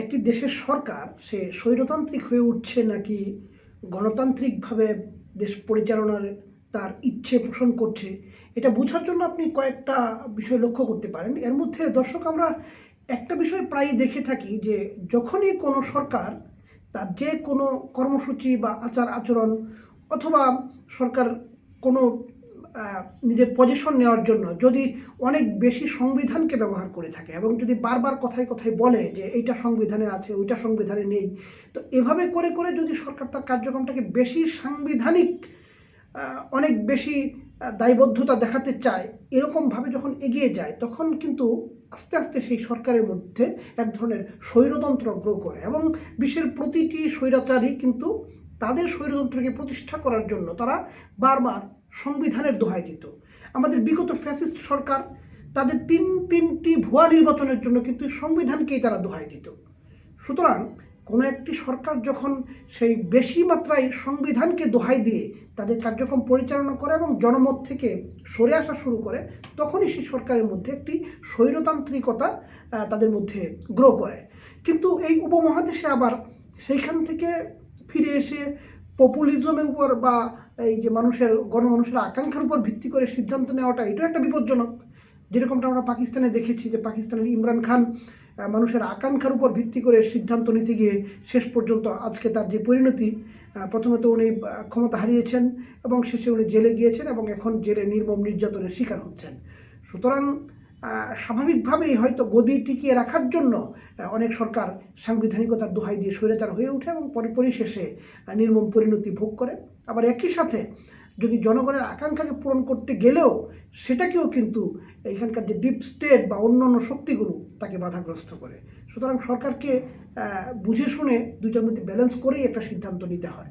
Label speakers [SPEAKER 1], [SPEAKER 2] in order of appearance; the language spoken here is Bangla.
[SPEAKER 1] একটি দেশের সরকার সে স্বৈরতান্ত্রিক হয়ে উঠছে নাকি গণতান্ত্রিকভাবে দেশ পরিচালনার তার ইচ্ছে পোষণ করছে, এটা বোঝার জন্য আপনি কয়েকটা বিষয় লক্ষ্য করতে পারেন। এর মধ্যে দর্শক আমরা একটা বিষয় প্রায়ই দেখে থাকি যে যখনই কোনো সরকার তার যে কোনো কর্মসূচি বা আচার আচরণ অথবা সরকার কোনো নিজের পজিশন নেওয়ার জন্য যদি অনেক বেশি সংবিধানকে ব্যবহার করে থাকে এবং যদি বারবার কথায় কথায় বলে যে এইটা সংবিধানে আছে ওইটা সংবিধানে নেই, তো এভাবে করে করে যদি সরকার তার কার্যক্রমটাকে বেশি সাংবিধানিক অনেক বেশি দায়বদ্ধতা দেখাতে চায়, এরকমভাবে যখন এগিয়ে যায় তখন কিন্তু আস্তে আস্তে সেই সরকারের মধ্যে এক ধরনের স্বৈরতন্ত্র গ্রো করে এবং বিশ্বের প্রতিটি স্বৈরাচারী কিন্তু তাদের স্বৈরতন্ত্রকে প্রতিষ্ঠা করার জন্য তারা বারবার সংবিধানের দোহাই দিত। আমাদের বিগত ফ্যাসিস্ট সরকার তাদের তিনটি ভুয়া নির্বাচনের জন্য কিন্তু সংবিধানকেই তারা দোহাই দিত। সুতরাং কোনো একটি সরকার যখন সেই বেশি মাত্রায় সংবিধানকে দোহাই দিয়ে তাদের কার্যক্রম পরিচালনা করে এবং জনমত থেকে সরে আসা শুরু করে, তখনই সেই সরকারের মধ্যে একটি স্বৈরতান্ত্রিকতা তাদের মধ্যে গ্রো করে। কিন্তু এই উপমহাদেশে আবার সেইখান থেকে ফিরে এসে পপুলিজমের উপর বা এই যে গণমানুষের আকাঙ্ক্ষার উপর ভিত্তি করে সিদ্ধান্ত নেওয়াটা এটাও একটা বিপজ্জনক। যেরকমটা আমরা পাকিস্তানে দেখেছি যে পাকিস্তানের ইমরান খান মানুষের আকাঙ্ক্ষার উপর ভিত্তি করে সিদ্ধান্ত নিতে গিয়ে শেষ পর্যন্ত আজকে তার যে পরিণতি, প্রথমে তো উনি ক্ষমতা হারিয়েছেন এবং শেষে উনি জেলে গিয়েছেন এবং এখন জেলে নির্মম নির্যাতনের শিকার হচ্ছেন। সুতরাং স্বাভাবিকভাবেই হয়তো গদি টিকিয়ে রাখার জন্য অনেক সরকার সাংবিধানিকতার দোহাই দিয়ে স্বৈরাচার হয়ে ওঠে এবং পরিশেষে নির্মম পরিণতি ভোগ করে। আবার একই সাথে যদি জনগণের আকাঙ্ক্ষাকে পূরণ করতে গেলেও সেটাকেও কিন্তু এখানকার যে ডিপ স্টেট বা অন্যান্য শক্তিগুলো তাকে বাধাগ্রস্ত করে। সুতরাং সরকারকে বুঝে শুনে দুইটার মধ্যে ব্যালেন্স করেই একটা সিদ্ধান্ত নিতে হয়।